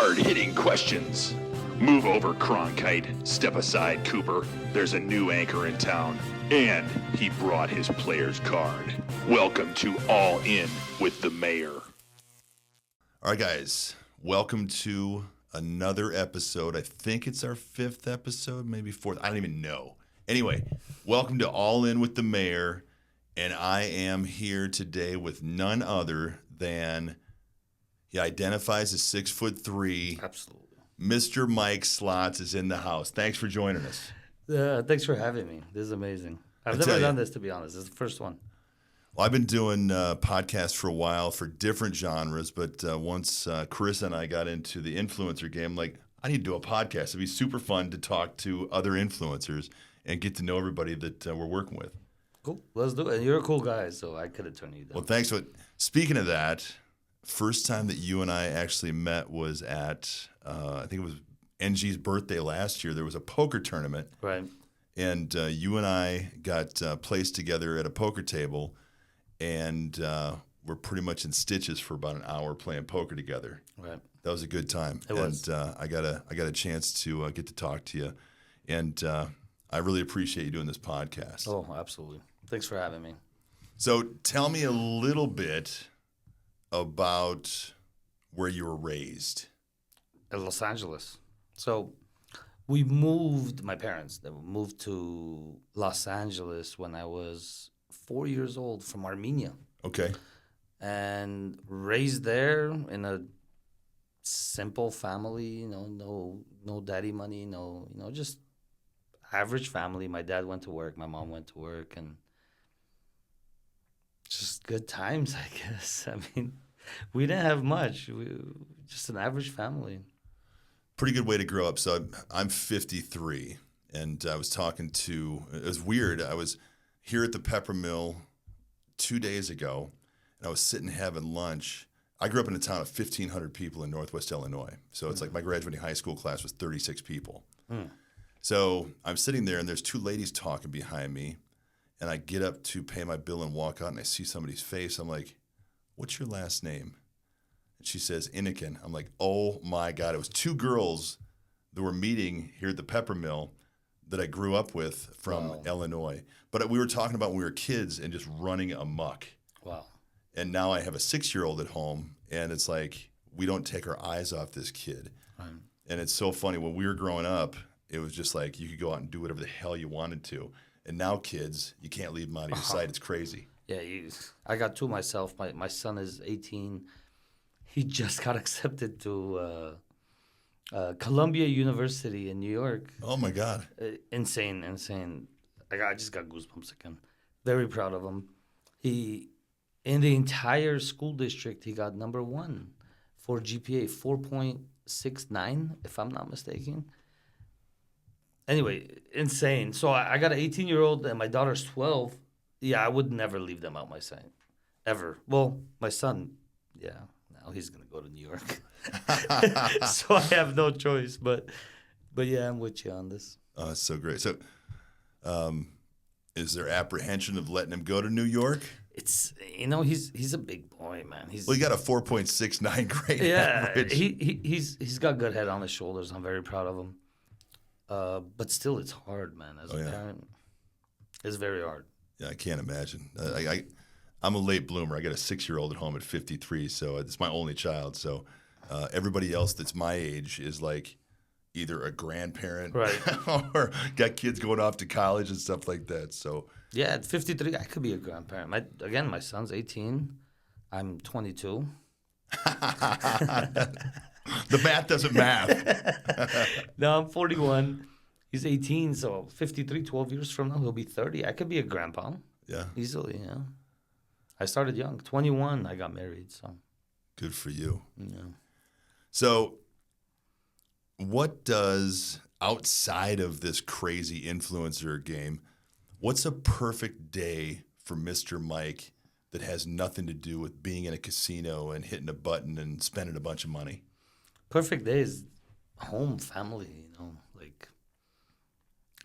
hard-hitting questions. Move over, Cronkite. Step aside, Cooper. There's a new anchor in town, and he brought his player's card. Welcome to All In with the Mayor. All right, guys. Welcome to another episode. I think it's our 5th episode, maybe 4th. I don't even know. Anyway, welcome to All In with the Mayor, and I am here today with none other than he identifies as 6'3". Absolutely. Mr. Mike Slots is in the house. Thanks for joining us. Thanks for having me. This is amazing. I've never done this, to be honest. This is the first one. Well, I've been doing podcasts for a while for different genres, but once Carisa and I got into the influencer game, like, I need to do a podcast. It'd be super fun to talk to other influencers and get to know everybody that we're working with. Cool. Let's do it. And you're a cool guy, so I could have turned you down. Well, thanks. Speaking of that, first time that you and I actually met was at, I think it was NG's birthday last year. There was a poker tournament. Right. And you and I got placed together at a poker table, and we're pretty much in stitches for about an hour playing poker together. Right. That was a good time. It was. And I got a chance to get to talk to you. And I really appreciate you doing this podcast. Oh, absolutely. Thanks for having me. So tell me a little bit about where you were raised. In Los Angeles. So we moved, my parents, they moved to Los Angeles when I was 4 years old from Armenia. Okay. And raised there in a simple family, no daddy money, just average family. My dad went to work, my mom went to work, and just good times, I guess. I mean, we didn't have much. Just an average family. Pretty good way to grow up. So I'm 53, and I was talking to, it was weird. I was here at the Pepper Mill 2 days ago, and I was sitting having lunch. I grew up in a town of 1,500 people in Northwest Illinois. So it's like my graduating high school class was 36 people. So I'm sitting there, and there's two ladies talking behind me, and I get up to pay my bill and walk out, and I see somebody's face. I'm like, what's your last name? And she says, Inniken. I'm like, oh, my God. It was two girls that were meeting here at the Pepper Mill that I grew up with from Illinois. But we were talking about when we were kids and just running amok. Wow. And now I have a 6-year-old at home, and it's like we don't take our eyes off this kid. Right. And it's so funny. When we were growing up, it was just like you could go out and do whatever the hell you wanted to. And now kids, you can't leave them out of your sight. It's crazy. Yeah, I got two myself. My son is 18. He just got accepted to Columbia University in New York. Oh, my God. Insane. I just got goosebumps again. Very proud of him. In the entire school district, he got number 1 for GPA, 4.69, if I'm not mistaken. Anyway, insane. So I got an 18-year-old and my daughter's 12. Yeah, I would never leave them out my sight, ever. Well, my son, yeah, now he's going to go to New York. So I have no choice. But yeah, I'm with you on this. Oh, that's so great. So is there apprehension of letting him go to New York? It's, he's a big boy, man. Well, he got a 4.69 grade average. He's got good head on his shoulders. I'm very proud of him. But still, it's hard, man. As a parent, it's very hard. Yeah, I can't imagine. I'm a late bloomer. I got a 6-year-old at home at 53, so it's my only child. So everybody else that's my age is like either a grandparent, right, or got kids going off to college and stuff like that. So yeah, at 53, I could be a grandparent. My son's 18. I'm 22. The math doesn't math. No, I'm 41. He's 18, so 53, 12 years from now, he'll be 30. I could be a grandpa. Yeah. Easily, yeah. I started young. 21, I got married, so. Good for you. Yeah. So what does, outside of this crazy influencer game, what's a perfect day for Mr. Mike that has nothing to do with being in a casino and hitting a button and spending a bunch of money? Perfect day is home, family, like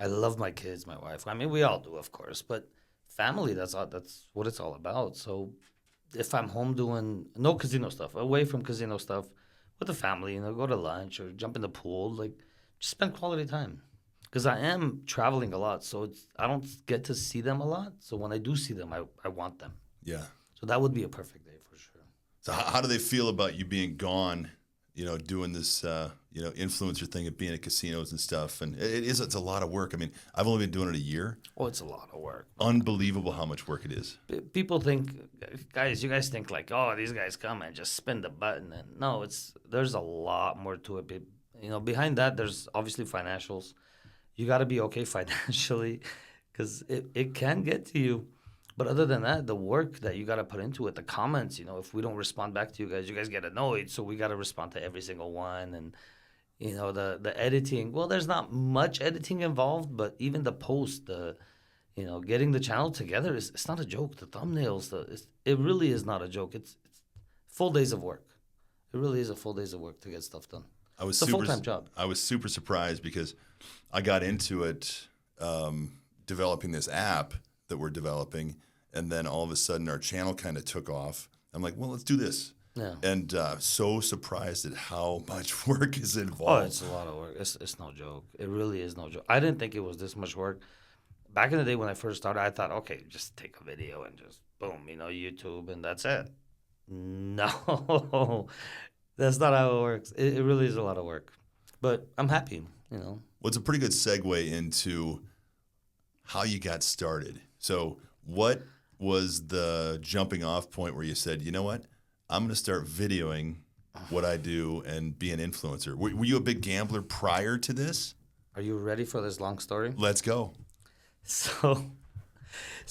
I love my kids, my wife. I mean, we all do, of course, but family, that's what it's all about. So if I'm home doing no casino stuff, away from casino stuff, with the family, go to lunch or jump in the pool, like just spend quality time. Because I am traveling a lot, so I don't get to see them a lot. So when I do see them, I want them. Yeah. So that would be a perfect day for sure. So how do they feel about you being gone, doing this, influencer thing of being at casinos and stuff? And it's a lot of work. I mean, I've only been doing it a year. Oh, it's a lot of work. Unbelievable how much work it is. People think, you guys think like, oh, these guys come and just spin the button. And no, there's a lot more to it. Behind that, there's obviously financials. You got to be okay financially because it can get to you. But other than that, the work that you got to put into it, the comments, if we don't respond back to you guys get annoyed. So we got to respond to every single one. And, the editing, well, there's not much editing involved, but even the post, getting the channel together, it's not a joke. The thumbnails, it really is not a joke. It's full days of work. It really is a full days of work to get stuff done. It's a full-time job. I was super surprised because I got into it developing this app that we're developing, and then all of a sudden our channel kind of took off. I'm like, well, let's do this. Yeah. And so surprised at how much work is Oh, involved. it's a lot of work. It's no joke. It really is no joke. I didn't think it was this much work. Back in the day when I first started, I thought, okay, just take a video and just boom, YouTube, and that's it. No, that's not how it works. It really is a lot of work. But I'm happy, Well, it's a pretty good segue into how you got started. So what was the jumping off point where you said, you know what, I'm going to start videoing what I do and be an influencer? Were you a big gambler prior to this? Are you ready for this long story? Let's go. So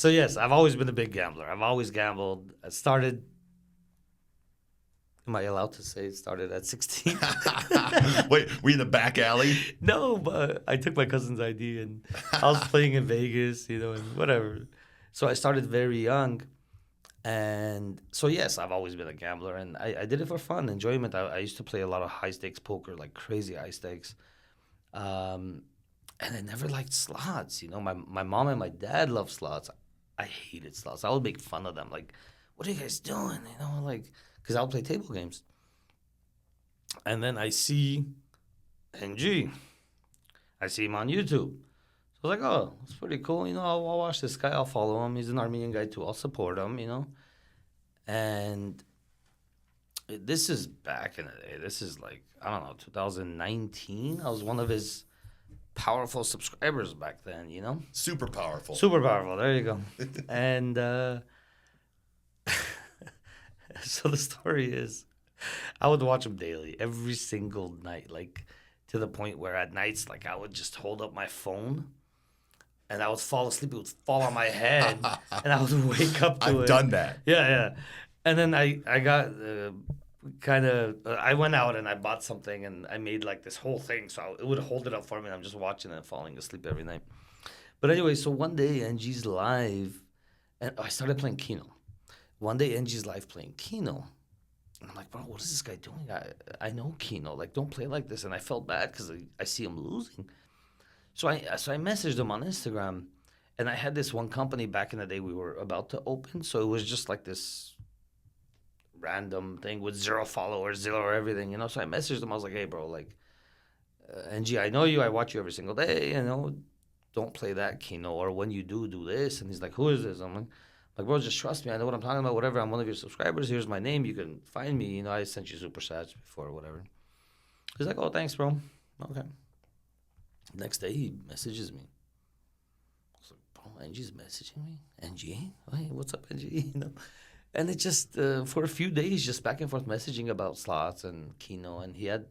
yes, I've always been a big gambler. I've always gambled. I started, am I allowed to say it started at 16? Wait, were you in the back alley? No, but I took my cousin's ID and I was playing in Vegas, and whatever. So I started very young. And so, yes, I've always been a gambler, and I did it for fun, enjoyment. I used to play a lot of high-stakes poker, like crazy high stakes. And I never liked slots. My mom and my dad love slots. I hated slots. I would make fun of them. Like, what are you guys doing? Because I would play table games. And then I see NG. I see him on YouTube. So I was like, oh, it's pretty cool. I'll watch this guy. I'll follow him. He's an Armenian guy, too. I'll support him, And this is back in the day. This is like, I don't know, 2019. I was one of his powerful subscribers back then, Super powerful. Super powerful. There you go. And so the story is, I would watch him daily, every single night, like to the point where at nights, like I would just hold up my phone and I would fall asleep. It would fall on my head and I would wake up to it. I've done that. Yeah. And then I got I went out and I bought something and I made like this whole thing. So it would hold it up for me and I'm just watching it and falling asleep every night. But anyway, so one day NG's live and I started playing Keno. One day NG's live playing Keno. And I'm like, bro, what is this guy doing? I know Keno. Like, don't play like this. And I felt bad because I see him losing. So I messaged him on Instagram. And I had this one company back in the day we were about to open. So it was just like this random thing with 0 followers, 0 everything, So I messaged him. I was like, hey, bro, like, NG, I know you. I watch you every single day, Don't play that Keno. Or when you do this. And he's like, who is this? I'm like, bro, just trust me. I know what I'm talking about. Whatever. I'm one of your subscribers. Here's my name. You can find me. I sent you super chats before or whatever. He's like, oh, thanks, bro. Okay. Next day, he messages me. I was like, bro, NG's messaging me? NG? Hey, what's up, NG? And it just, for a few days, just back and forth messaging about slots and Keno. And he had,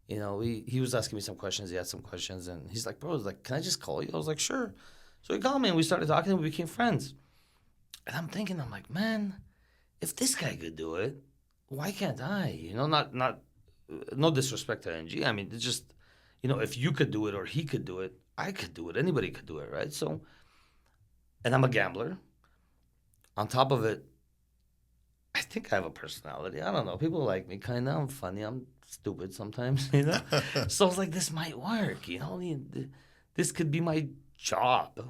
he was asking me some questions. He had some questions. And he's like, bro, can I just call you? I was like, sure. So he called me and we started talking and we became friends. And I'm thinking, I'm like, man, if this guy could do it, why can't I? Not no disrespect to NG. I mean, it's just, if you could do it or he could do it, I could do it. Anybody could do it, right? So, and I'm a gambler. On top of it, I think I have a personality. I don't know. People like me, kind of. I'm funny. I'm stupid sometimes, So I was like, this might work, This could be my job.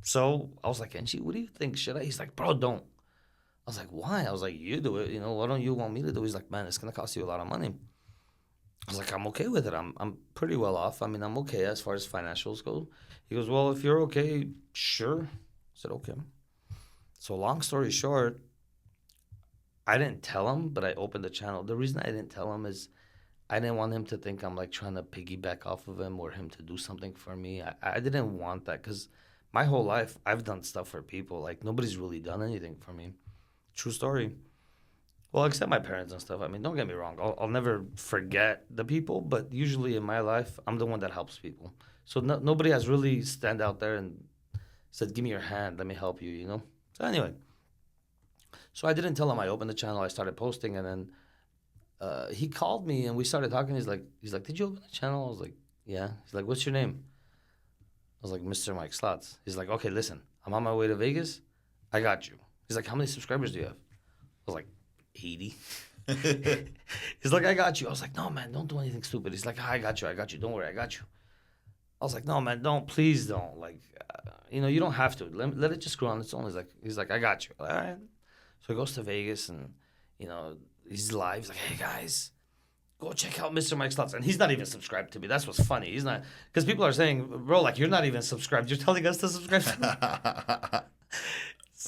So I was like, NG, what do you think? Should I? He's like, bro, don't. I was like, why? I was like, you do it. Why don't you want me to do it? He's like, man, it's going to cost you a lot of money. I was like, I'm okay with it. I'm pretty well off. I mean, I'm okay as far as financials go. He goes, well, if you're okay, sure. I said, okay. So long story short, I didn't tell him, but I opened the channel. The reason I didn't tell him is I didn't want him to think I'm like trying to piggyback off of him or him to do something for me. I didn't want that because my whole life I've done stuff for people. Like nobody's really done anything for me. True story. Well, except my parents and stuff. I mean, don't get me wrong. I'll never forget the people, but usually in my life, I'm the one that helps people. So nobody has really stand out there and said, give me your hand. Let me help you. So anyway, so I didn't tell him I opened the channel. I started posting, and then he called me and we started talking. He's like, did you open the channel? I was like, yeah. He's like, what's your name? I was like, Mr. Mike Slots. He's like, okay, listen, I'm on my way to Vegas. I got you. He's like, how many subscribers do you have? I was like, 80. He's like, I got you. I was like, no, man, don't do anything stupid. He's like, I got you. Don't worry, I got you. I was like, no, man, please don't. Like, you don't have to. Let it just grow on its own. He's like, I got you. All right. So he goes to Vegas and, he's live. He's like, hey, guys, go check out Mr. Mike Slots. And he's not even subscribed to me. That's what's funny. He's not, because people are saying, bro, like, you're not even subscribed. You're telling us to subscribe to me.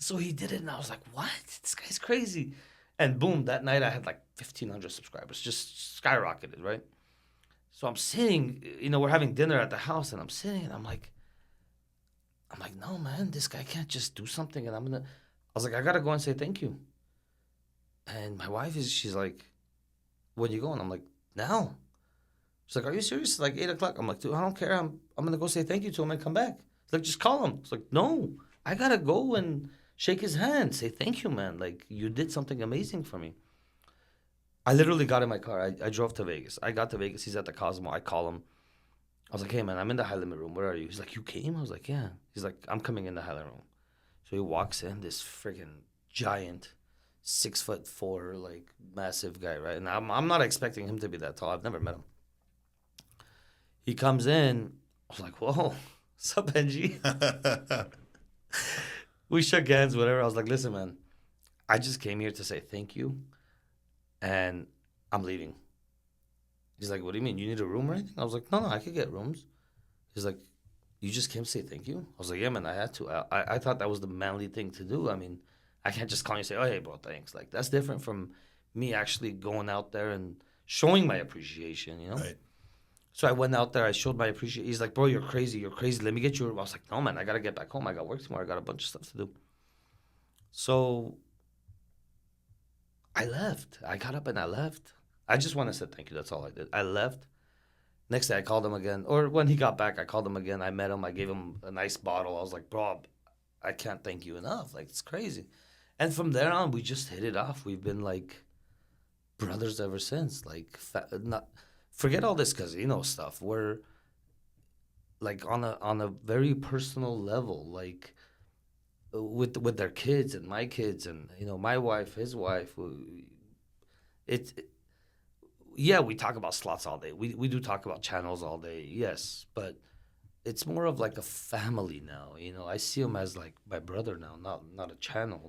So he did it, and I was like, what? This guy's crazy. And boom, that night I had like 1,500 subscribers. Just skyrocketed, right? So I'm sitting, we're having dinner at the house, and I'm sitting, and I'm like, no, man, this guy can't just do something, and I was like, I got to go and say thank you. And my wife she's like, when you going? I'm like, now. She's like, are you serious? It's like 8 o'clock. I'm like, dude, I don't care. I'm going to go say thank you to him and come back. She's like, just call him. It's like, no, I got to go and shake his hand, say thank you, man. Like, you did something amazing for me. I literally got in my car. I drove to Vegas. I got to Vegas. He's at the Cosmo. I call him. I was like, hey, man, I'm in the high limit room. Where are you? He's like, you came? I was like, yeah. He's like, I'm coming in the high limit room. So he walks in, this freaking giant, 6'4", like, massive guy, right? And I'm not expecting him to be that tall. I've never met him. He comes in. I was like, whoa, what's up, Benji? We shook hands, whatever. I was like, listen, man, I just came here to say thank you, and I'm leaving. He's like, what do you mean? You need a room or anything? I was like, no, I could get rooms. He's like, you just came to say thank you? I was like, yeah, man, I had to. I thought that was the manly thing to do. I mean, I can't just call you and say, oh, hey, bro, thanks. Like, that's different from me actually going out there and showing my appreciation, Right. So I went out there. I showed my appreciation. He's like, bro, you're crazy. Let me get you a room. I was like, no, man, I got to get back home. I got work tomorrow. I got a bunch of stuff to do. So I left. I got up and I left. I just want to say thank you. That's all I did. I left. Next day, I called him again. Or when he got back, I called him again. I met him. I gave him a nice bottle. I was like, bro, I can't thank you enough. Like, it's crazy. And from there on, we just hit it off. We've been like brothers ever since. Like, forget all this casino stuff. We're like on a very personal level, like with their kids and my kids and my wife, his wife. Yeah, we talk about slots all day. We do talk about channels all day, yes, but it's more of like a family now. I see him as like my brother now, not a channel,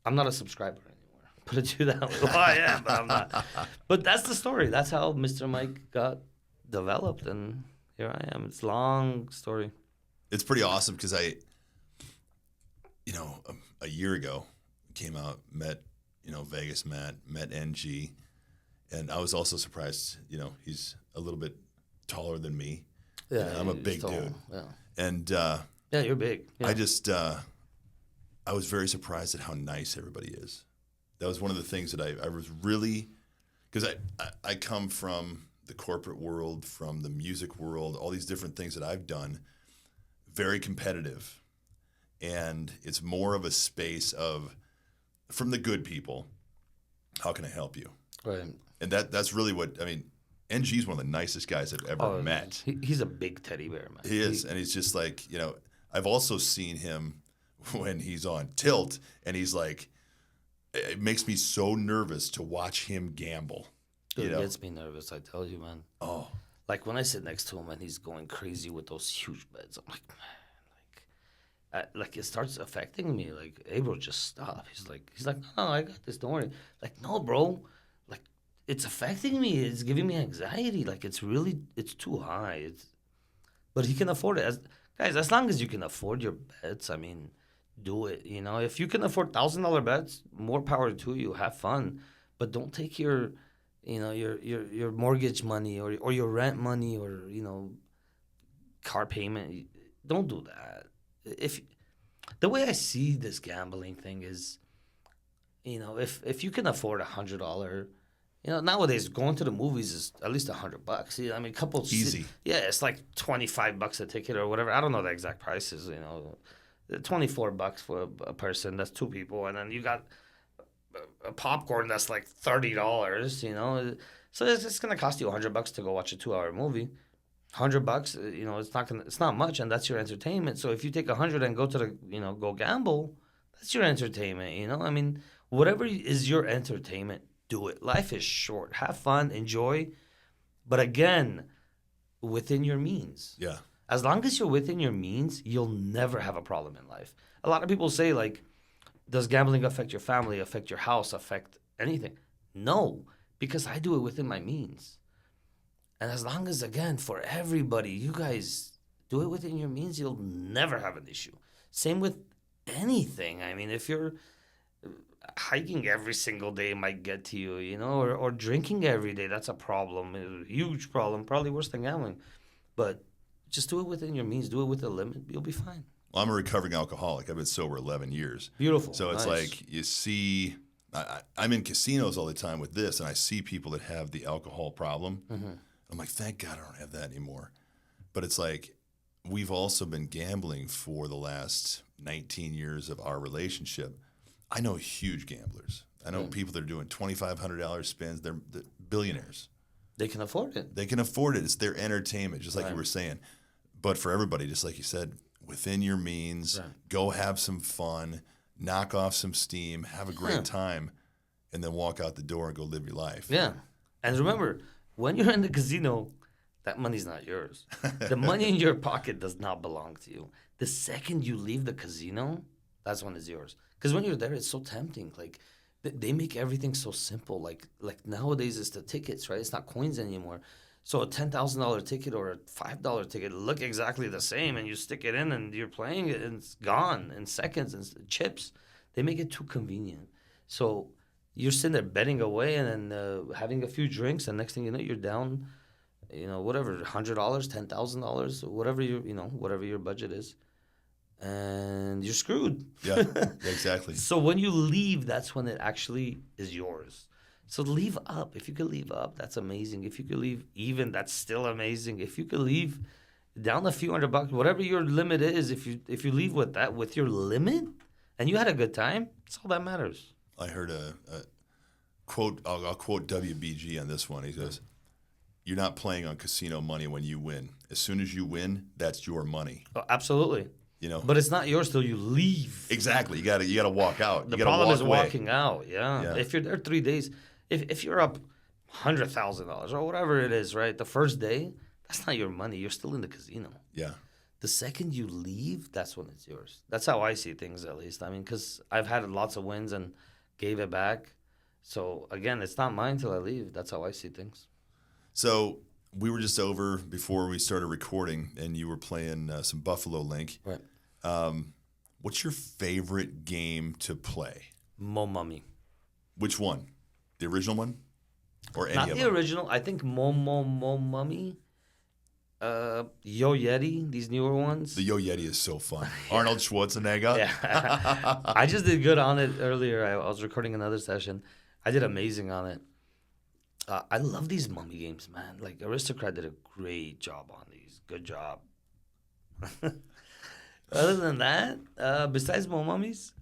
I'm not a subscriber anymore. Put it to that way. Well, I am, but I'm not. But that's the story. That's how Mr. Mike got developed, and here I am. It's a long story. It's pretty awesome because a year ago, came out, met Vegas Matt, met NG, and I was also surprised. He's a little bit taller than me. Yeah, I'm a big dude. Yeah, and yeah, you're big. Yeah. I was very surprised at how nice everybody is. That was one of the things that I was really, because I come from the corporate world, from the music world, all these different things that I've done, very competitive. And it's more of a space of, from the good people, how can I help you? Right. And that's really what, NG's one of the nicest guys I've ever met. He's a big teddy bear, man. He is. And he's just like, I've also seen him when he's on tilt, and he's like, it makes me so nervous to watch him gamble. It gets me nervous, I tell you, man. Oh. Like when I sit next to him and he's going crazy with those huge bets, I'm like, man, like it starts affecting me. Like, hey, bro, just stop. He's like, no, I got this. Don't worry. Like, no, bro. Like, it's affecting me. It's giving me anxiety. Like, it's too high. But he can afford it. Guys, as long as you can afford your bets, I mean, do it. You know, if you can afford $1,000 bets, more power to you. Have fun, but don't take your mortgage money or your rent money or car payment. Don't do that. If the way I see this gambling thing is, if you can afford $100. Nowadays going to the movies is at least $100. I mean, Easy. Yeah, it's like $25 a ticket or whatever. I don't know the exact prices. $24 for a person. That's two people, and then you got a popcorn that's like $30. So it's gonna cost you $100 to go watch a 2-hour movie. $100. It's not much, and that's your entertainment. So if you take 100 and go to the go gamble, that's your entertainment. I mean, whatever is your entertainment. Do it. Life is short. Have fun, enjoy, but again, within your means. Yeah. As long as you're within your means, you'll never have a problem in life. A lot of people say, like, does gambling affect your family, affect your house, affect anything? No, because I do it within my means. And as long as, again, for everybody, you guys do it within your means, you'll never have an issue. Same with anything. I mean, if you're hiking every single day might get to you, or drinking every day. That's a problem, a huge problem, probably worse than gambling. But just do it within your means. Do it with a limit. You'll be fine. Well, I'm a recovering alcoholic. I've been sober 11 years. Beautiful. So it's nice. like you see, I'm in casinos all the time with this, and I see people that have the alcohol problem. Mm-hmm. I'm like, thank God I don't have that anymore. But it's like we've also been gambling for the last 19 years of our relationship. I know huge gamblers. I know people that are doing $2,500 spins. They're billionaires. They can afford it. They can afford it. It's their entertainment, just like you were saying. But for everybody, just like you said, within your means, go have some fun, knock off some steam, have a great time, and then walk out the door and go live your life. Yeah. And remember, when you're in the casino, that money's not yours. The money in your pocket does not belong to you. The second you leave the casino, that's when it's yours. Because when you're there, it's so tempting. Like, they make everything so simple. Like nowadays, it's the tickets, right? It's not coins anymore. So a $10,000 ticket or a $5 ticket look exactly the same, and you stick it in, and you're playing it, and it's gone in seconds. And chips, they make it too convenient. So you're sitting there betting away, and then having a few drinks, and next thing you know, you're down, whatever, $100, $10,000, whatever your budget is. And you're screwed. Yeah, exactly. So when you leave, that's when it actually is yours. So leave up. If you could leave up, that's amazing. If you could leave even, that's still amazing. If you could leave down a few $100, whatever your limit is, if you leave with that, with your limit, and you had a good time, that's all that matters. I heard a quote. I'll quote WBG on this one. He goes, "You're not playing on casino money when you win. As soon as you win, that's your money." Oh, absolutely. But it's not yours till you leave. Exactly. You gotta walk out. The problem is walking out. Yeah. If you're there 3 days, if you're up $100,000 or whatever it is, right? The first day, that's not your money. You're still in the casino. Yeah. The second you leave, that's when it's yours. That's how I see things, at least. I mean, because I've had lots of wins and gave it back. So again, it's not mine till I leave. That's how I see things. So we were just over before we started recording, and you were playing some Buffalo Link. Right. What's your favorite game to play? Mo Mummy. Which one? The original one? Or any Not of the them? original. I think Mo Mummy. Yo Yeti, these newer ones. The Yo Yeti is so fun. Arnold Schwarzenegger. Yeah. I just did good on it earlier. I was recording another session. I did amazing on it. I love these mummy games, man. Like, Aristocrat did a great job on these. Good job. Other than that, besides Mo Mummies,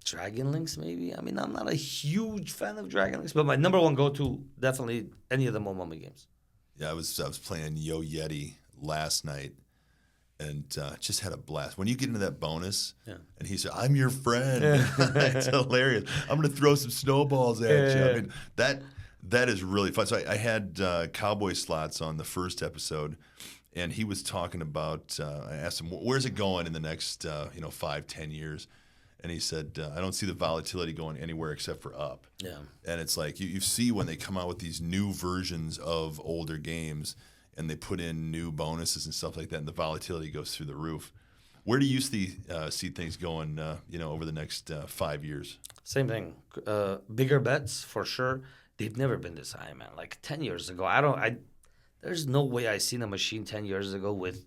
Dragon Links, maybe. I mean, I'm not a huge fan of Dragon Links, but my number one go-to, definitely any of the Mo Mummy games. Yeah, I was playing Yo Yeti last night, and just had a blast. When you get into that bonus, and he said, "I'm your friend," it's hilarious. I'm going to throw some snowballs at you. I mean, that is really fun. So I had cowboy slots on the first episode, and he was talking about. I asked him, "Where's it going in the next 5-10 years?" And he said, "I don't see the volatility going anywhere except for up." Yeah. And it's like you see when they come out with these new versions of older games, and they put in new bonuses and stuff like that, and the volatility goes through the roof. Where do you see things going? Over the next 5 years. Same thing. Bigger bets for sure. They've never been this high, man. Like 10 years ago, there's no way I seen a machine 10 years ago with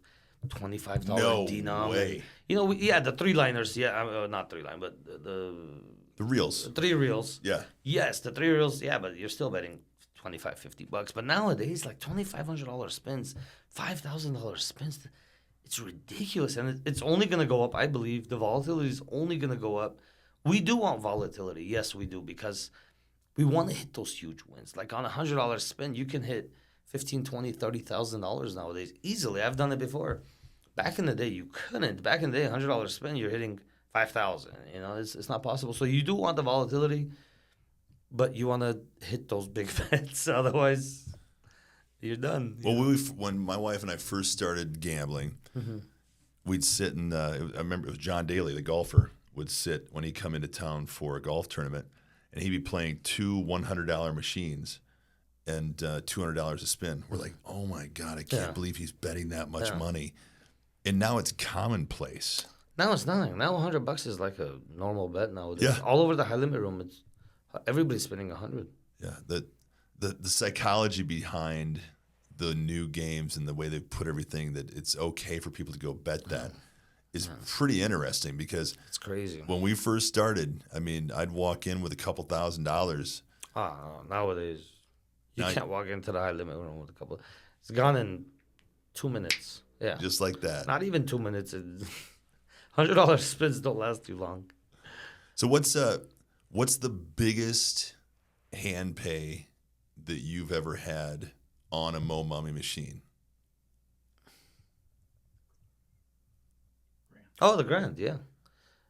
$25 No denom. way. The 3-liners. Yeah, not 3-line, but the reels. 3 reels. Yeah. Yes, the 3 reels. Yeah, but you're still betting $25-$50. But nowadays, like $2,500 spins, $5,000 spins. It's ridiculous, and it's only going to go up. I believe the volatility is only going to go up. We do want volatility. Yes, we do, because we want to hit those huge wins. Like on a $100 spin, you can hit $15,000, $20,000, $30,000 nowadays easily. I've done it before. Back in the day, you couldn't. Back in the day, $100 spin, you're hitting $5,000. It's not possible. So you do want the volatility, but you want to hit those big bets. Otherwise, you're done. Well, when my wife and I first started gambling, we'd sit and I remember it was John Daly, the golfer, would sit when he'd come into town for a golf tournament, and he'd be playing 2 $100 machines and $200 a spin. We're like, oh my God, I can't believe he's betting that much money. And now it's commonplace. Now it's nothing. Now $100 is like a normal bet nowadays. Yeah. All over the high limit room, everybody's spending 100. Yeah, the psychology behind the new games and the way they put everything that it's okay for people to go bet that is pretty interesting, because It's crazy. when we first started, I mean, I'd walk in with a couple $1,000s. Nowadays, you Now- can't walk into the high limit room with a couple. It's gone in 2 minutes. Yeah. Just like that. Not even 2 minutes. $100 spins don't last too long. So what's the biggest hand pay that you've ever had on a Mo Mummy machine? Oh, the grand, yeah.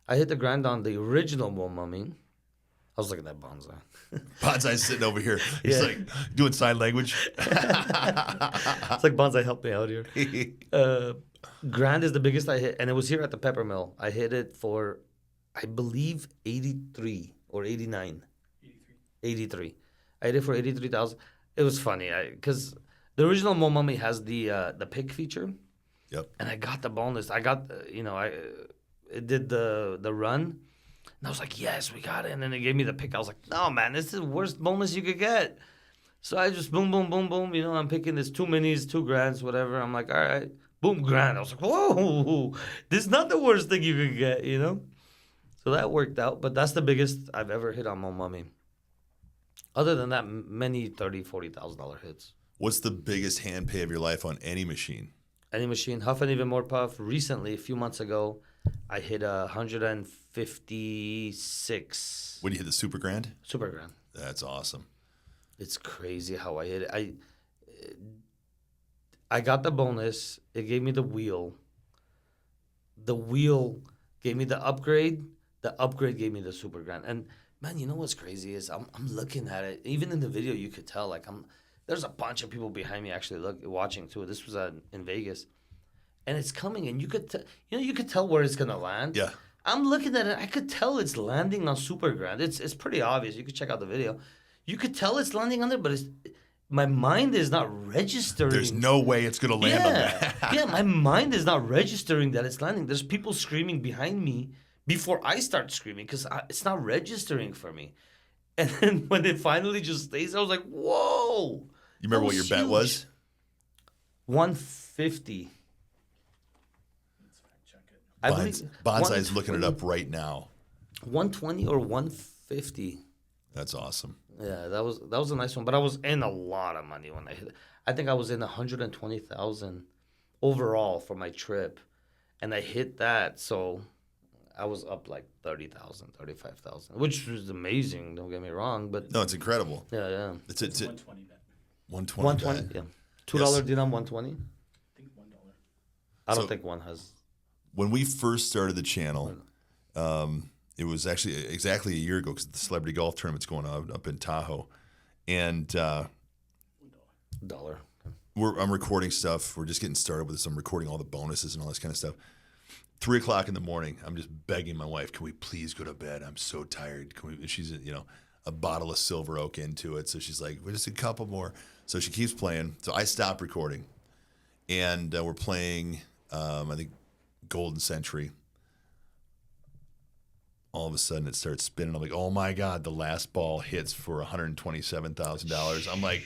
I hit the grand on the original Mo Mummy. I was looking at Bonsai. Bonsai's sitting over here. He's Yeah. like doing sign language. It's like Bonsai helped me out here. Grand is the biggest I hit, and it was here at the Pepper Mill. I hit it for, I believe, 83 or 89. 83. I hit it for 83,000. It was funny because the original Mo Mummy has the pick feature. Yep. And I got the bonus. I got, it did the run. And I was like, yes, we got it. And then they gave me the pick. I was like, no, man, this is the worst bonus you could get. So I just boom, boom, boom, boom. I'm picking this 2 minis, 2 grands, whatever. I'm like, all right, boom, grand. I was like, whoa, this is not the worst thing you could get, So that worked out. But that's the biggest I've ever hit on Mo Mummy. Other than that, many $30,000, $40,000 hits. What's the biggest hand pay of your life on any machine? Any machine, Huff and Even More Puff. Recently, a few months ago, I hit 156. When you hit the Super Grand? Super grand. That's awesome. It's crazy how I hit it. I got the bonus. It gave me the wheel. The wheel gave me the upgrade. The upgrade gave me the super grand. And man, you know what's crazy is I'm looking at it. Even in the video, you could tell there's a bunch of people behind me actually watching too. This was in Vegas, and it's coming, and you could tell where it's gonna land. Yeah. I'm looking at it. I could tell it's landing on super grand. It's pretty obvious. You could check out the video. You could tell it's landing on there, but my mind is not registering. There's no way it's going to land on that. Yeah, my mind is not registering that it's landing. There's people screaming behind me before I start screaming because it's not registering for me. And then when it finally just stays, I was like, whoa. You remember what your bet was? 150. Let's fact check it. Bonsai's looking it up right now. 120 or 150. That's awesome. Yeah, that was a nice one. But I was in a lot of money when I hit it. I think I was in 120,000 overall for my trip. And I hit that, so I was up like 30,000, 35,000, which was amazing, don't get me wrong. But No, it's incredible. yeah. It's 120 bet. 120. 120, yeah. $2 dinar, 120. I think $1. I don't So- think one has. When we first started the channel, it was actually exactly a year ago because the celebrity golf tournament's going on up in Tahoe. And Dollar. I'm recording stuff. We're just getting started with this. I'm recording all the bonuses and all this kind of stuff. 3 o'clock in the morning, I'm just begging my wife, can we please go to bed? I'm so tired. She's, a bottle of Silver Oak into it. So she's like, we're just a couple more. So she keeps playing. So I stop recording. And we're playing, I think, Golden Century. All of a sudden, it starts spinning. I'm like, oh, my God, the last ball hits for $127,000. I'm like,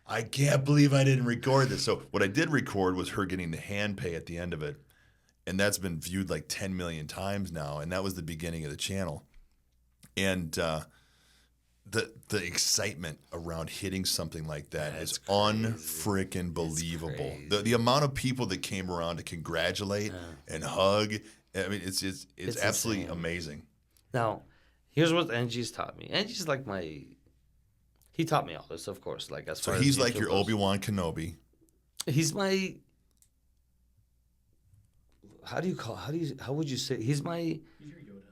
I can't believe I didn't record this. So what I did record was her getting the hand pay at the end of it. And that's been viewed like 10 million times now. And that was the beginning of the channel. And the excitement around hitting something like that is unfreaking believable. The amount of people that came around to congratulate and hug, I mean, it's absolutely amazing. Now, here's what Angie's taught me. Angie's like he taught me all this, of course. Like as far as he's like YouTube your goes. Obi-Wan Kenobi. He's my. How would you say? He's my. He's your Yoda.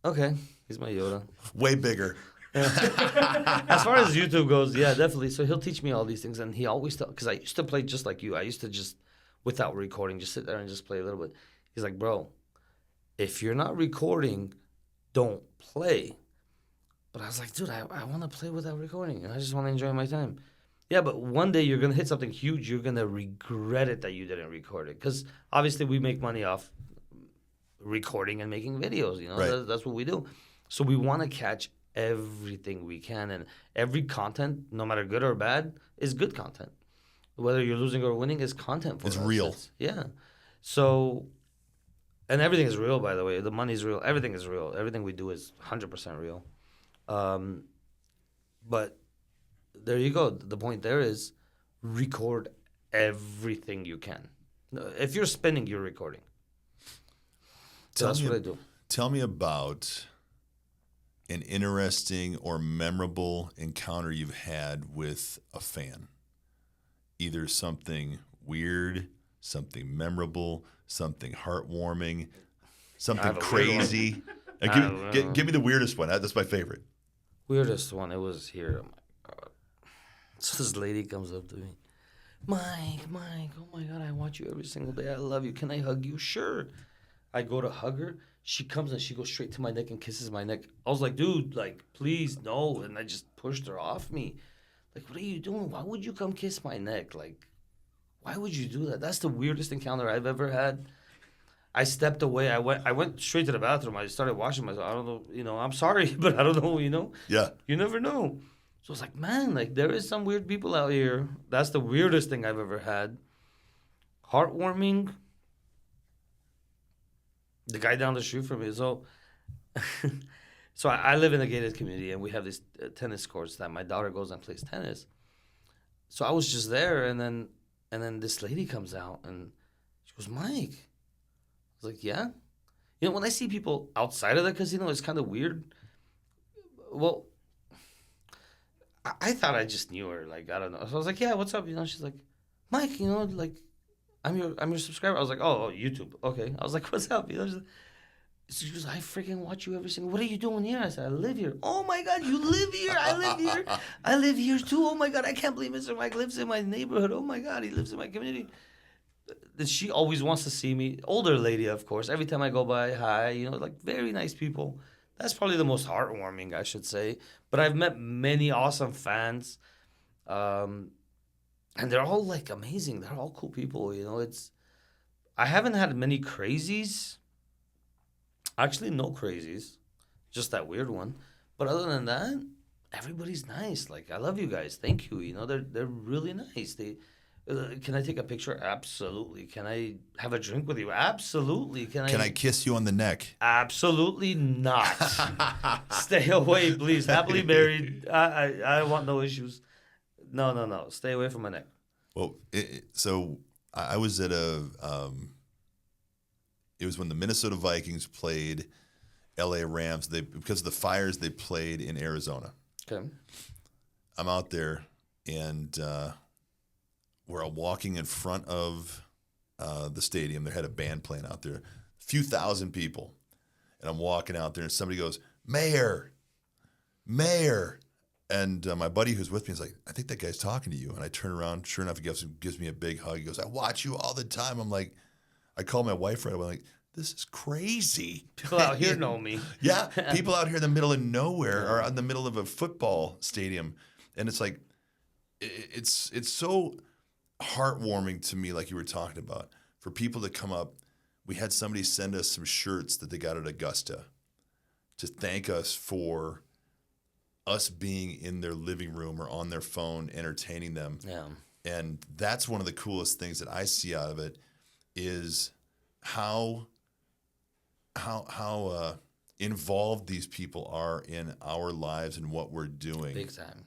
Okay, he's my Yoda. Way bigger. As far as YouTube goes, yeah, definitely. So he'll teach me all these things, and he always because I used to play just like you. I used to just, without recording, just sit there and just play a little bit. He's like, bro, if you're not recording, don't play. But I was like, dude, I want to play without recording, and I just want to enjoy my time. Yeah, but one day you're gonna hit something huge. You're gonna regret it that you didn't record it, because obviously we make money off recording and making videos. Right. That's what we do. So we want to catch everything we can, and every content, no matter good or bad, is good content. Whether you're losing or winning is content for us. It's real. Yeah. So, and everything is real, by the way. The money's real. Everything is real. Everything we do is 100% real. But there you go. The point there is record everything you can. If you're spinning, you're recording. So that's what I do. Tell me about an interesting or memorable encounter you've had with a fan. Either something weird, something memorable, something heartwarming, something crazy. Give me the weirdest one. That's my favorite. Weirdest one, it was here. Oh my God. So this lady comes up to me. Mike, oh my God, I watch you every single day. I love you. Can I hug you? Sure. I go to hug her. She comes and she goes straight to my neck and kisses my neck. I was like, dude, like, please, no. And I just pushed her off me. Like, what are you doing? Why would you come kiss my neck? Like, why would you do that? That's the weirdest encounter I've ever had. I stepped away. I went straight to the bathroom. I started washing myself. I don't know, I'm sorry, but I don't know, Yeah. You never know. So I was like, man, like, there is some weird people out here. That's the weirdest thing I've ever had. Heartwarming. The guy down the street from me. So, I live in a gated community, and we have these tennis courts that my daughter goes and plays tennis. So I was just there, and then this lady comes out, and she goes, Mike. I was like, yeah. When I see people outside of the casino, it's kind of weird. Well, I thought I just knew her. Like, I don't know. So I was like, yeah, what's up? She's like, Mike, like, I'm your subscriber. I was like, oh, YouTube. Okay. I was like, what's up? She goes, I freaking watch you every single. What are you doing here? I said, I live here. Oh my God, you live here? I live here. I live here too. Oh my God, I can't believe Mr. Mike lives in my neighborhood. Oh my God, he lives in my community. She always wants to see me. Older lady, of course. Every time I go by, hi. Like, very nice people. That's probably the most heartwarming, I should say. But I've met many awesome fans. And they're all, like, amazing. They're all cool people, I haven't had many crazies. Actually, no crazies. Just that weird one. But other than that, everybody's nice. Like, I love you guys. Thank you. They're really nice. Can I take a picture? Absolutely. Can I have a drink with you? Absolutely. Can I kiss you on the neck? Absolutely not. Stay away, please. Happily married. I want no issues. No. Stay away from my neck. Well, so I was at it was when the Minnesota Vikings played LA Rams. Because of the fires, they played in Arizona. Okay. I'm out there, and we're walking in front of the stadium. They had a band playing out there, a few thousand people. And I'm walking out there, and somebody goes, Mayor. And my buddy who's with me is like, I think that guy's talking to you. And I turn around. Sure enough, he gives me a big hug. He goes, I watch you all the time. I'm like, I call my wife right away. I'm like, this is crazy. People out here know me. Yeah, people out here in the middle of nowhere or in the middle of a football stadium. And it's like, it's so heartwarming to me, like you were talking about, for people to come up. We had somebody send us some shirts that they got at Augusta to thank us for us being in their living room or on their phone entertaining them. Yeah. And that's one of the coolest things that I see out of it is how involved these people are in our lives and what we're doing. Big time.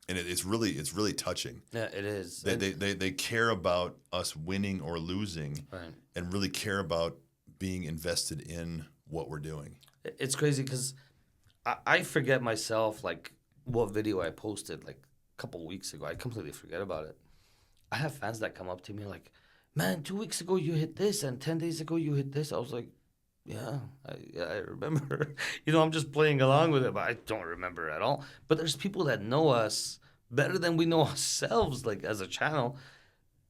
And it's really touching. Yeah, it is. They care about us winning or losing, Right. and really care about being invested in what we're doing. It's crazy because I forget myself, like, what video I posted, like, a couple weeks ago. I completely forget about it. I have fans that come up to me like, man, 2 weeks ago you hit this, and 10 days ago you hit this. I was like, yeah, I remember. I'm just playing along with it, but I don't remember at all. But there's people that know us better than we know ourselves, like, as a channel.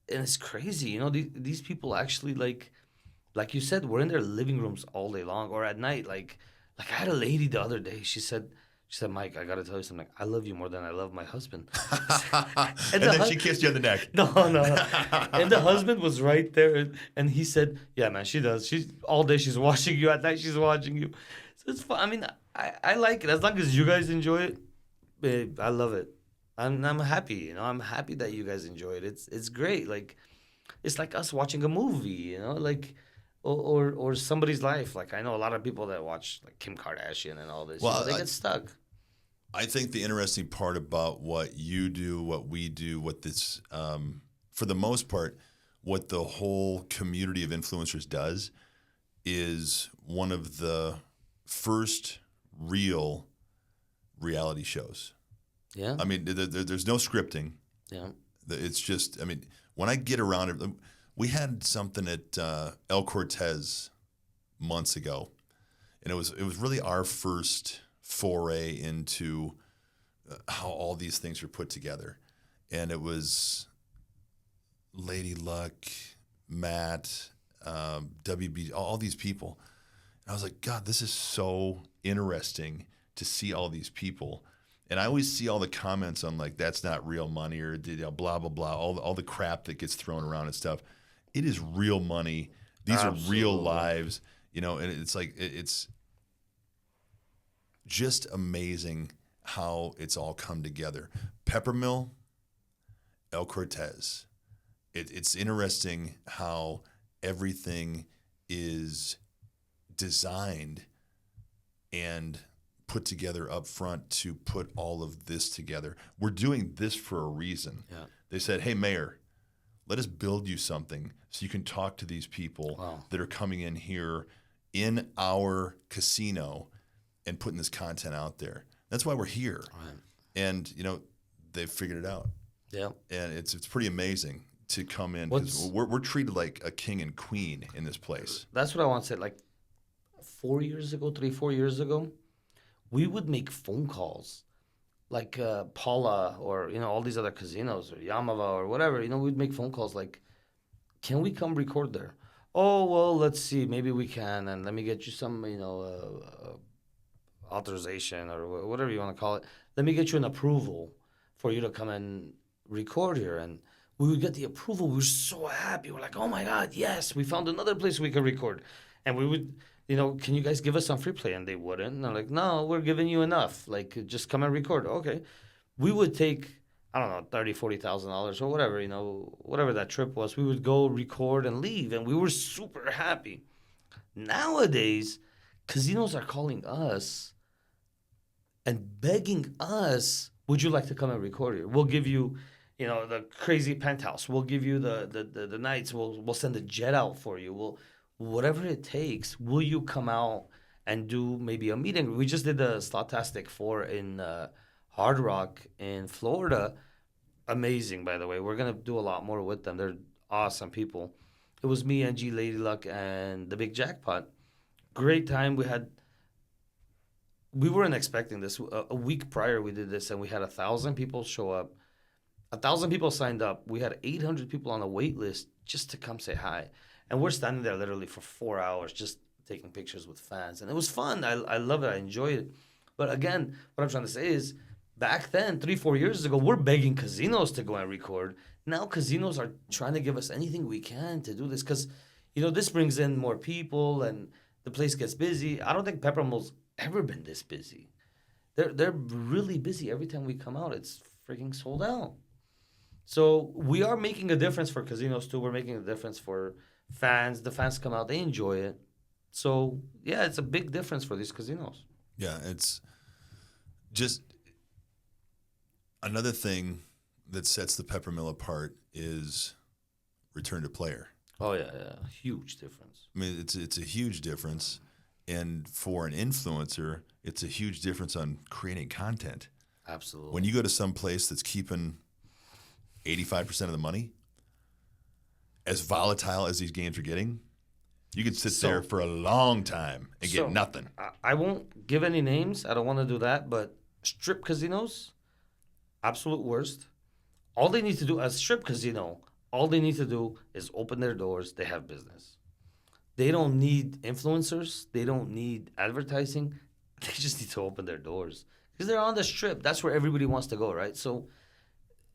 And it's crazy. These people actually, like you said, we're in their living rooms all day long or at night. Like I had a lady the other day. She said, Mike, I got to tell you something. I love you more than I love my husband. and then she kissed you on the neck. No. And the husband was right there. And he said, yeah, man, she does. She's all day she's watching you. At night she's watching you. So it's fun. I mean, I like it. As long as you guys enjoy it, babe, I love it. I'm happy. I'm happy that you guys enjoy it. It's great. Like, it's like us watching a movie, like... Or somebody's life. Like, I know a lot of people that watch, like, Kim Kardashian and all this. Well, they get stuck. I think the interesting part about what you do, what we do, what this, for the most part, what the whole community of influencers does is one of the first real reality shows. Yeah. I mean, there's no scripting. Yeah. It's just, I mean, when I get around it, we had something at El Cortez months ago, and it was really our first foray into how all these things are put together. And it was Lady Luck, Matt, WB, all these people. And I was like, God, this is so interesting to see all these people. And I always see all the comments on, like, that's not real money, or blah, blah, blah, all the crap that gets thrown around and stuff. It is real money. These are real lives, and it's like, it's just amazing how it's all come together. Peppermill, El Cortez. It's interesting how everything is designed and put together up front to put all of this together. We're doing this for a reason. Yeah. They said, hey, Mayor, let us build you something so you can talk to these people that are coming in here in our casino and putting this content out there. That's why we're here. Right. And, they've figured it out. Yeah. And it's pretty amazing to come in, because we're treated like a king and queen in this place. That's what I want to say. Like, 4 years ago, 4 years ago, we would make phone calls. Like Paula or, all these other casinos or Yamava or whatever, we'd make phone calls like, can we come record there? Oh, well, let's see. Maybe we can. And let me get you some, authorization or whatever you want to call it. Let me get you an approval for you to come and record here. And we would get the approval. We were so happy. We're like, oh, my God, yes, we found another place we can record. And we would... can you guys give us some free play? And they wouldn't. And they're like, no, we're giving you enough. Like, just come and record. Okay. We would take, I don't know, $30,000, $40,000 or whatever, whatever that trip was. We would go record and leave. And we were super happy. Nowadays, casinos are calling us and begging us, would you like to come and record here? We'll give you, the crazy penthouse. We'll give you the nights. We'll send a jet out for you. Whatever it takes, will you come out and do maybe a meeting? We just did the Slotastic 4 in Hard Rock in Florida. Amazing, by the way. We're going to do a lot more with them. They're awesome people. It was me, Angie, Lady Luck, and the Big Jackpot. Great time. we weren't expecting this. A week prior, we did this, and we had 1,000 people show up. 1,000 people signed up. We had 800 people on the wait list just to come say hi. And we're standing there literally for 4 hours just taking pictures with fans. And it was fun. I love it. I enjoyed it. But again, what I'm trying to say is back then, 3-4 years ago, we're begging casinos to go and record. Now casinos are trying to give us anything we can to do this because, this brings in more people and the place gets busy. I don't think Peppermill's ever been this busy. They're really busy every time we come out. It's freaking sold out. So we are making a difference for casinos too. We're making a difference for fans. The fans come out, they enjoy it. So yeah, it's a big difference for these casinos. Yeah, it's just another thing that sets the Peppermill apart is return to player. Oh yeah, huge difference. I mean, it's a huge difference, and for an influencer, it's a huge difference on creating content. Absolutely. When you go to some place that's keeping 85% of the money, as volatile as these games are getting, you could sit there for a long time and get nothing. I won't give any names. I don't want to do that. But strip casinos, absolute worst. All they need to do, a strip casino, all they need to do is open their doors. They have business. They don't need influencers. They don't need advertising. They just need to open their doors because they're on the strip. That's where everybody wants to go, right? So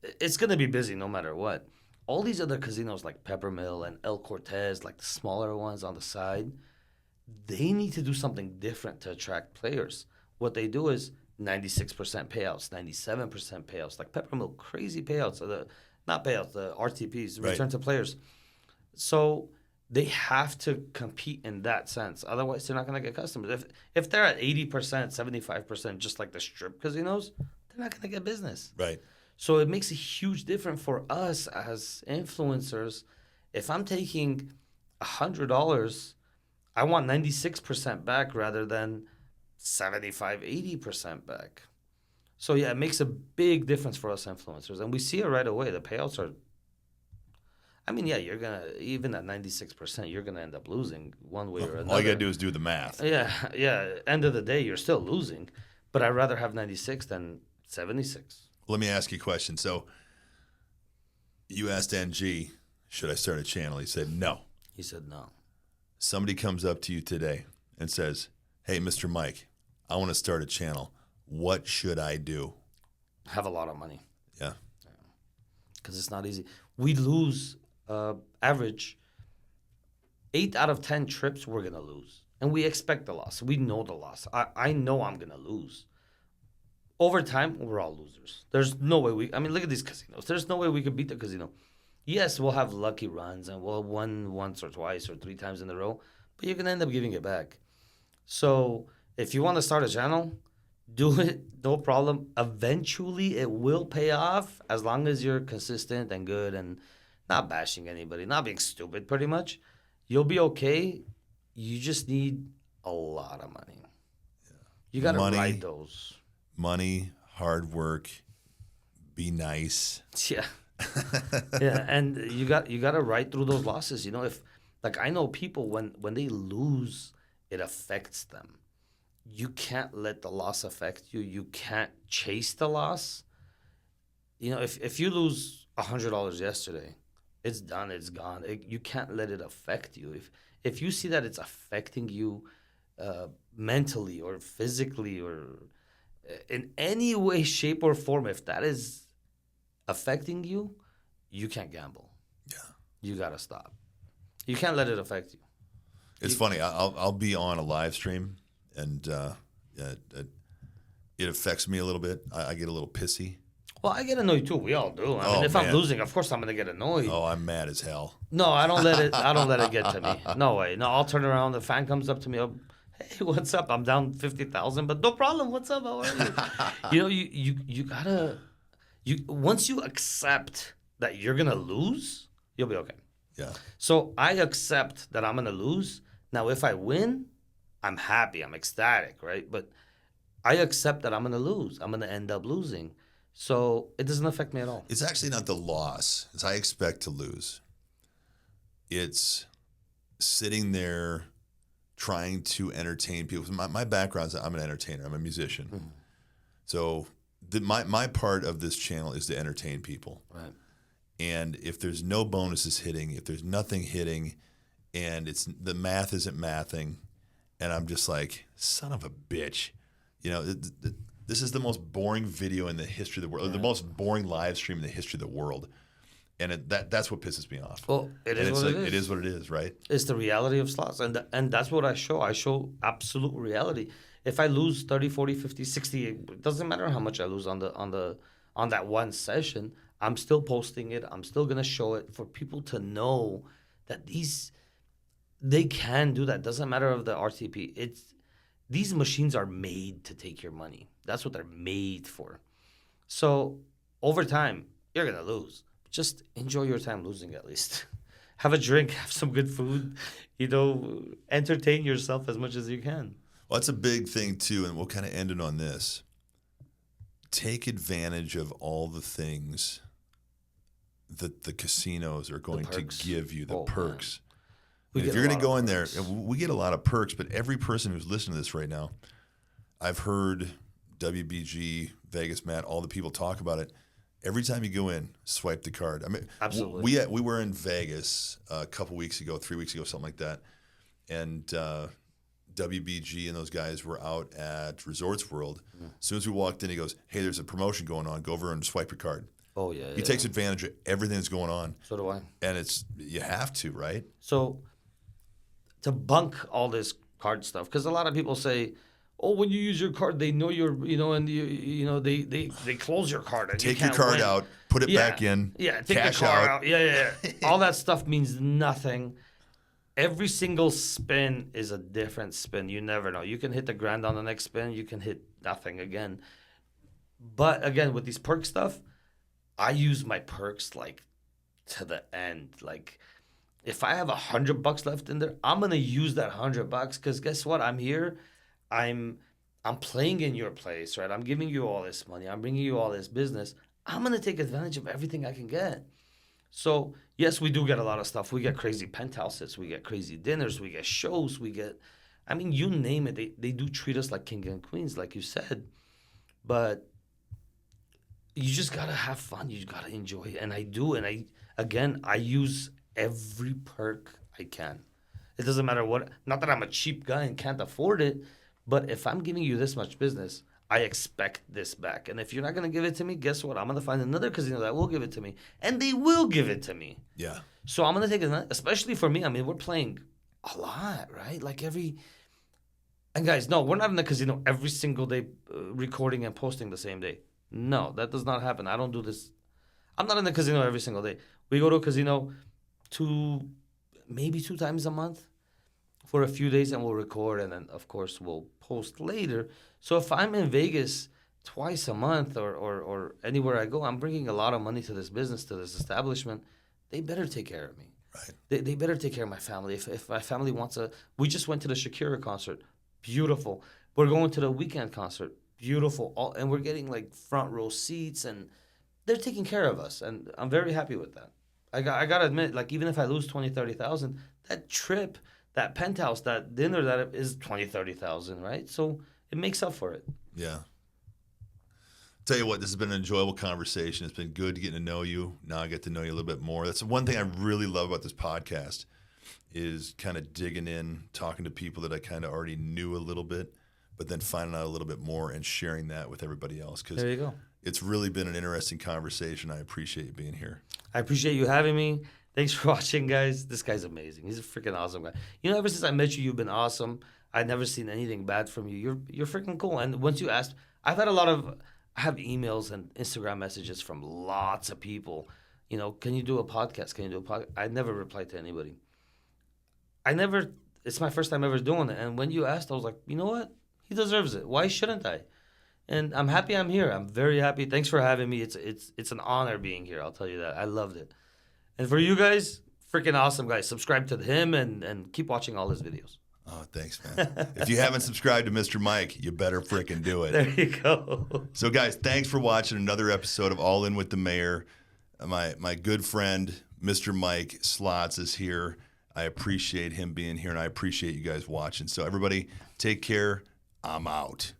it's going to be busy no matter what. All these other casinos like Peppermill and El Cortez, like the smaller ones on the side, they need to do something different to attract players. What they do is 96% payouts, 97% payouts, like Peppermill, crazy payouts, the RTPs, return to players. So they have to compete in that sense. Otherwise, they're not going to get customers. If they're at 80%, 75%, just like the strip casinos, they're not going to get business. Right. So it makes a huge difference for us as influencers. If I'm taking $100, I want 96% back rather than 75, 80% back. So yeah, it makes a big difference for us influencers. And we see it right away. The payouts are, you're going to, even at 96%, you're going to end up losing one way or another. All you got to do is do the math. Yeah. End of the day, you're still losing. But I'd rather have 96 than 76. Let me ask you a question. So you asked NG, should I start a channel? He said no. He said no. Somebody comes up to you today and says, hey, Mr. Mike, I want to start a channel. What should I do? Have a lot of money. Yeah. Because it's not easy. We lose average 8 out of 10 trips we're going to lose. And we expect the loss. We know the loss. I know I'm going to lose. Over time, we're all losers. There's no way look at these casinos. There's no way we could beat the casino. Yes, we'll have lucky runs and we'll win once or twice or 3 times in a row, but you're going to end up giving it back. So if you want to start a channel, do it, no problem. Eventually, it will pay off as long as you're consistent and good and not bashing anybody, not being stupid pretty much. You'll be okay. You just need a lot of money. Yeah. You got to ride those. Money, hard work, be nice. Yeah. Yeah, and you got to ride through those losses. If I know people when they lose, it affects them. You can't let the loss affect you. You can't chase the loss. If you lose $100 yesterday, it's done, it's gone. You can't let it affect you. If you see that it's affecting you mentally or physically or in any way, shape, or form, if that is affecting you, you can't gamble. Yeah. You got to stop. You can't let it affect you. It's funny. I'll be on a live stream, and it affects me a little bit. I get a little pissy. Well, I get annoyed too. We all do. If I'm losing, of course I'm going to get annoyed. Oh, I'm mad as hell. No, I don't let it get to me. No way. No, I'll turn around. The fan comes up to me. Hey, what's up? I'm down 50,000, but no problem. What's up? How are you? You gotta. Once you accept that you're gonna lose, you'll be okay. Yeah. So I accept that I'm gonna lose. Now, if I win, I'm happy. I'm ecstatic, right? But I accept that I'm gonna lose. I'm gonna end up losing. So it doesn't affect me at all. It's actually not the loss. It's I expect to lose. It's sitting there trying to entertain people. My background is I'm an entertainer. I'm a musician. Mm-hmm. So my part of this channel is to entertain people. Right. And if there's no bonuses hitting, if there's nothing hitting, and the math isn't mathing, and I'm just like, son of a bitch, this is the most boring video in the history of the world, or the most boring live stream in the history of the world, and that's what pisses me off. Well, it is what it is. It is what it is, right? It's the reality of slots, and that's what I show. I show absolute reality. If I lose 30, 40, 50, 60, it doesn't matter how much I lose on that one session. I'm still posting it. I'm still gonna show it for people to know that they can do that. Doesn't matter of the RTP. These machines are made to take your money. That's what they're made for. So over time, you're gonna lose. Just enjoy your time losing at least. Have a drink, have some good food, entertain yourself as much as you can. Well, that's a big thing too, and we'll kind of end it on this. Take advantage of all the things that the casinos are going to give you, the perks. If you're going to go in there, and we get a lot of perks, but every person who's listening to this right now, I've heard WBG, Vegas, Matt, all the people talk about it. Every time you go in, swipe the card. I mean, absolutely. We were in Vegas a couple weeks ago, 3 weeks ago, something like that, and WBG and those guys were out at Resorts World. As soon as we walked in, he goes, "Hey, there's a promotion going on. Go over and swipe your card." Oh yeah. He takes advantage of everything that's going on. So do I. And you have to, right? So to bunk all this card stuff, because a lot of people say, "Oh, when you use your card, they know you're, and they close your card. And take you your card win. out, put it back in, take cash the card out. Yeah. All that stuff means nothing. Every single spin is a different spin. You never know. You can hit the grand on the next spin. You can hit nothing again. But again, with these perk stuff, I use my perks like to the end. Like if I have $100 left in there, I'm gonna use that $100 because guess what? I'm here. I'm playing in your place, right? I'm giving you all this money. I'm bringing you all this business. I'm gonna take advantage of everything I can get. So yes, we do get a lot of stuff. We get crazy penthouses. We get crazy dinners. We get shows. You name it. They do treat us like king and queens, like you said. But you just gotta have fun. You gotta enjoy it, and I do. And I use every perk I can. It doesn't matter what. Not that I'm a cheap guy and can't afford it, but if I'm giving you this much business, I expect this back. And if you're not gonna give it to me, guess what? I'm gonna find another casino that will give it to me, and they will give it to me. Yeah. So I'm gonna take it, especially for me. I mean, we're playing a lot, right? And guys, no, we're not in the casino every single day, recording and posting the same day. No, that does not happen. I don't do this. I'm not in the casino every single day. We go to a casino maybe 2 times a month for a few days, and we'll record, and then of course we'll post later. So if I'm in Vegas twice a month or anywhere I go, I'm bringing a lot of money to this business, to this establishment. They better take care of me. Right. They better take care of my family. If my family wants we just went to the Shakira concert. Beautiful. We're going to the Weeknd concert. Beautiful. And we're getting like front row seats, and they're taking care of us. And I'm very happy with that. I got to admit, like, even if I lose 20, 30,000, that trip, that penthouse, that dinner, that is 20, 30,000, right? So it makes up for it. Yeah. Tell you what, this has been an enjoyable conversation. It's been good getting to know you. Now I get to know you a little bit more. That's one thing I really love about this podcast is kind of digging in, talking to people that I kind of already knew a little bit, but then finding out a little bit more and sharing that with everybody else. There you go. It's really been an interesting conversation. I appreciate you being here. I appreciate you having me. Thanks for watching, guys. This guy's amazing. He's a freaking awesome guy. Ever since I met you, you've been awesome. I've never seen anything bad from you. You're freaking cool. And once you asked, I have emails and Instagram messages from lots of people. Can you do a podcast? Can you do a podcast? I never replied to anybody. It's my first time ever doing it. And when you asked, I was like, you know what? He deserves it. Why shouldn't I? And I'm happy I'm here. I'm very happy. Thanks for having me. It's an honor being here. I'll tell you that. I loved it. And for you guys, freaking awesome guys. Subscribe to him and keep watching all his videos. Oh, thanks, man. If you haven't subscribed to Mr. Mike, you better freaking do it. There you go. So, guys, thanks for watching another episode of All In with the Mayor. My good friend, Mr. Mike Slots, is here. I appreciate him being here, and I appreciate you guys watching. So everybody, take care. I'm out.